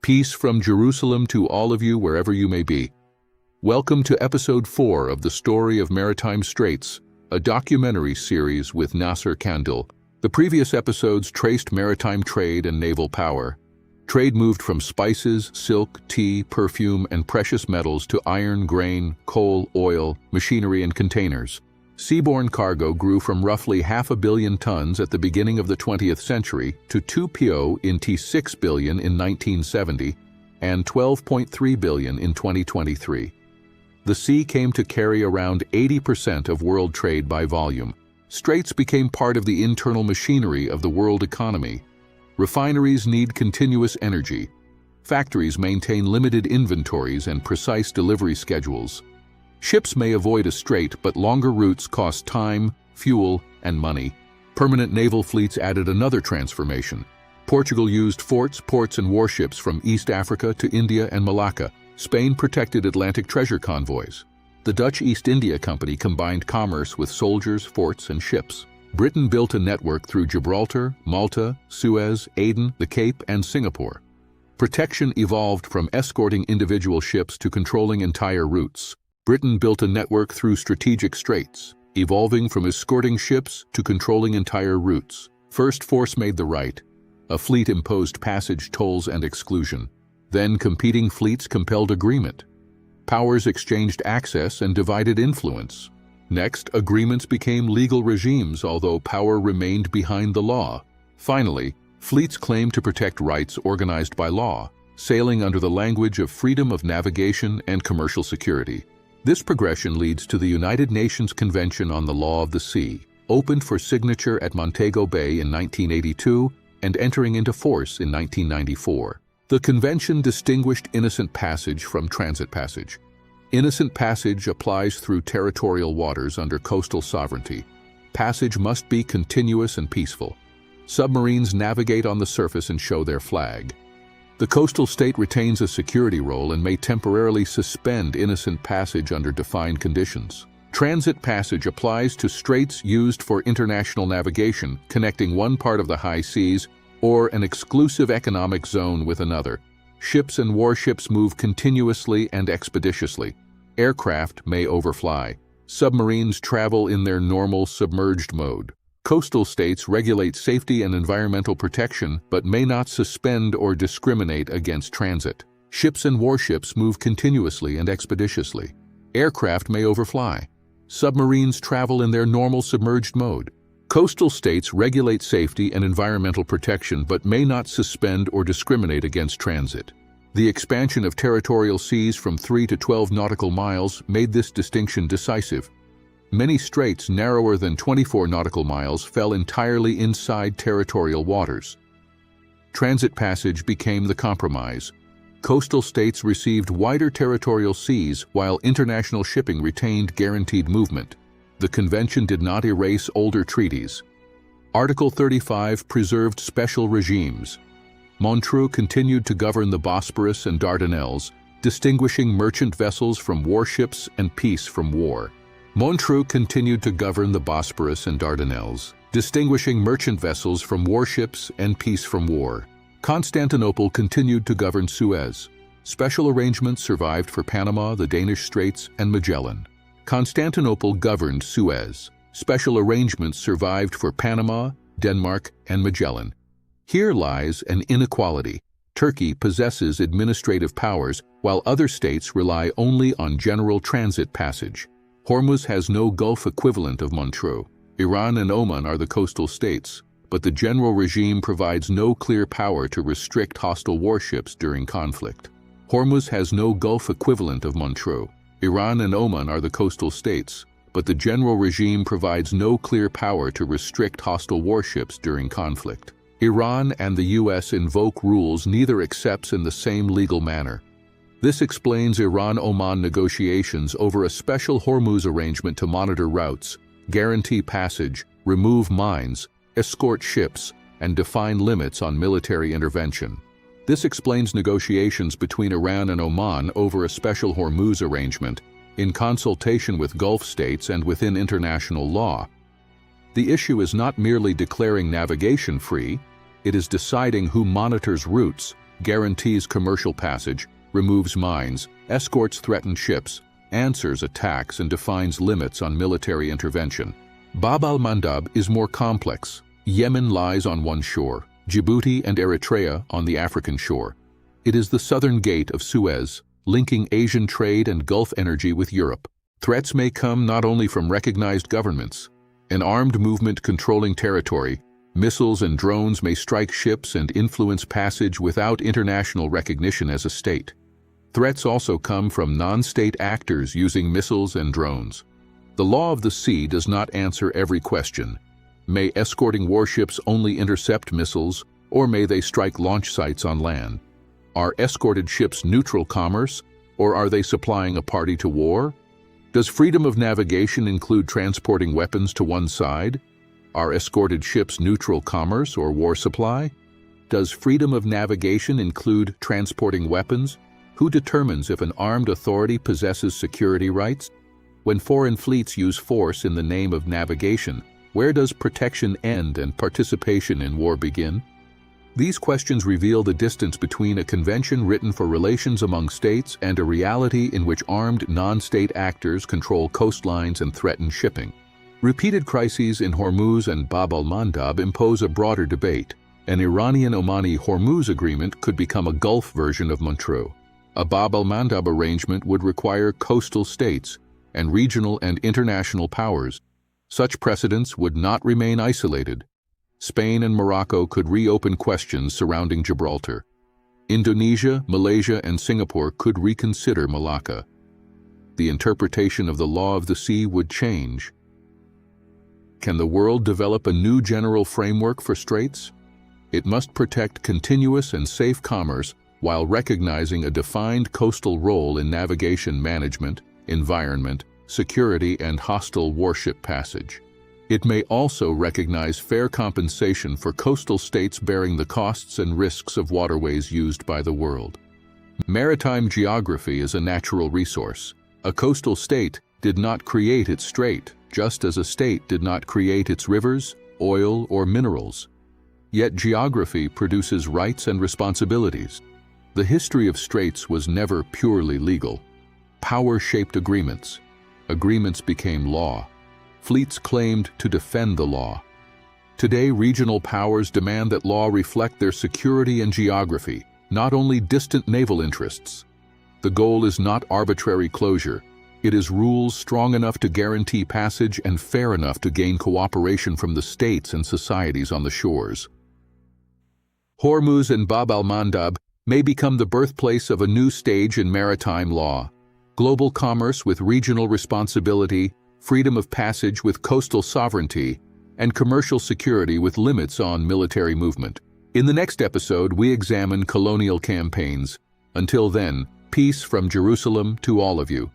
Peace from Jerusalem to all of you wherever you may be. Welcome to Episode 4 of the Story of Maritime Straits, a documentary series with Nasser Kandil. The previous episodes traced maritime trade and naval power. Trade moved from spices, silk, tea, perfume, and precious metals to iron, grain, coal, oil, machinery, and containers. Seaborne cargo grew from roughly 500 million tons at the beginning of the 20th century to 2.6 billion in 1970 and 12.3 billion in 2023. The sea came to carry around 80% of world trade by volume. Straits became part of the internal machinery of the world economy. Refineries need continuous energy. Factories maintain limited inventories and precise delivery schedules. Ships may avoid a strait, but longer routes cost time, fuel, and money. Permanent naval fleets added another transformation. Portugal used forts, ports, and warships from East Africa to India and Malacca. Spain protected Atlantic treasure convoys. The Dutch East India Company combined commerce with soldiers, forts, and ships. Britain built a network through Gibraltar, Malta, Suez, Aden, the Cape, and Singapore. Protection evolved from escorting individual ships to controlling entire routes. Britain built a network through strategic straits, evolving from escorting ships to controlling entire routes. First, force made the right. A fleet imposed passage, tolls, and exclusion. Then competing fleets compelled agreement. Powers exchanged access and divided influence. Next, agreements became legal regimes, although power remained behind the law. Finally, fleets claimed to protect rights organized by law, sailing under the language of freedom of navigation and commercial security. This progression leads to the United Nations Convention on the Law of the Sea, opened for signature at Montego Bay in 1982 and entering into force in 1994. The convention distinguished innocent passage from transit passage. Innocent passage applies through territorial waters under coastal sovereignty. Passage must be continuous and peaceful. Submarines navigate on the surface and show their flag. The coastal state retains a security role and may temporarily suspend innocent passage under defined conditions. Transit passage applies to straits used for international navigation, connecting one part of the high seas or an exclusive economic zone with another. Ships and warships move continuously and expeditiously. Aircraft may overfly. Submarines travel in their normal submerged mode. Coastal states regulate safety and environmental protection, but may not suspend or discriminate against transit. Ships and warships move continuously and expeditiously. Aircraft may overfly. Submarines travel in their normal submerged mode. Coastal states regulate safety and environmental protection, but may not suspend or discriminate against transit. The expansion of territorial seas from 3 to 12 nautical miles made this distinction decisive. Many straits narrower than 24 nautical miles fell entirely inside territorial waters. Transit passage became the compromise. Coastal states received wider territorial seas while international shipping retained guaranteed movement. The convention did not erase older treaties. Article 35 preserved special regimes. Montreux continued to govern the Bosporus and Dardanelles, distinguishing merchant vessels from warships and peace from war. Montreux continued to govern the Bosporus and Dardanelles, distinguishing merchant vessels from warships and peace from war. Constantinople continued to govern Suez. Special arrangements survived for Panama, the Danish Straits, and Magellan. Constantinople governed Suez. Special arrangements survived for Panama, Denmark, and Magellan. Here lies an inequality. Turkey possesses administrative powers, while other states rely only on general transit passage. Hormuz has no Gulf equivalent of Montreux. Iran and Oman are the coastal states, but the general regime provides no clear power to restrict hostile warships during conflict. Hormuz has no Gulf equivalent of Montreux. Iran and Oman are the coastal states, but the general regime provides no clear power to restrict hostile warships during conflict. Iran and the U.S. invoke rules neither accepts in the same legal manner. This explains Iran-Oman negotiations over a special Hormuz arrangement to monitor routes, guarantee passage, remove mines, escort ships, and define limits on military intervention. This explains negotiations between Iran and Oman over a special Hormuz arrangement, in consultation with Gulf states and within international law. The issue is not merely declaring navigation free, it is deciding who monitors routes, guarantees commercial passage, removes mines, escorts threatened ships, answers attacks, and defines limits on military intervention. Bab al-Mandab is more complex. Yemen lies on one shore, Djibouti and Eritrea on the African shore. It is the southern gate of Suez, linking Asian trade and Gulf energy with Europe. Threats may come not only from recognized governments. An armed movement controlling territory, missiles and drones may strike ships and influence passage without international recognition as a state. Threats also come from non-state actors using missiles and drones. The law of the sea does not answer every question. May escorting warships only intercept missiles, or may they strike launch sites on land? Are escorted ships neutral commerce, or are they supplying a party to war? Does freedom of navigation include transporting weapons to one side? Are escorted ships neutral commerce or war supply? Does freedom of navigation include transporting weapons? Who determines if an armed authority possesses security rights? When foreign fleets use force in the name of navigation, where does protection end and participation in war begin? These questions reveal the distance between a convention written for relations among states and a reality in which armed non-state actors control coastlines and threaten shipping. Repeated crises in Hormuz and Bab al-Mandab impose a broader debate. An Iranian-Omani Hormuz agreement could become a Gulf version of Montreux. A Bab al-Mandab arrangement would require coastal states and regional and international powers. Such precedents would not remain isolated. Spain and Morocco could reopen questions surrounding Gibraltar. Indonesia, Malaysia, and Singapore could reconsider Malacca. The interpretation of the law of the sea would change. Can the world develop a new general framework for straits? It must protect continuous and safe commerce while recognizing a defined coastal role in navigation management, environment, security, and hostile warship passage. It may also recognize fair compensation for coastal states bearing the costs and risks of waterways used by the world. Maritime geography is a natural resource. A coastal state did not create its strait, just as a state did not create its rivers, oil, or minerals. Yet geography produces rights and responsibilities. The history of straits was never purely legal. Power shaped agreements. Agreements became law. Fleets claimed to defend the law. Today, regional powers demand that law reflect their security and geography, not only distant naval interests. The goal is not arbitrary closure. It is rules strong enough to guarantee passage and fair enough to gain cooperation from the states and societies on the shores. Hormuz and Bab al-Mandab may become the birthplace of a new stage in maritime law. Global commerce with regional responsibility, freedom of passage with coastal sovereignty, and commercial security with limits on military movement. In the next episode, we examine colonial campaigns. Until then, peace from Jerusalem to all of you.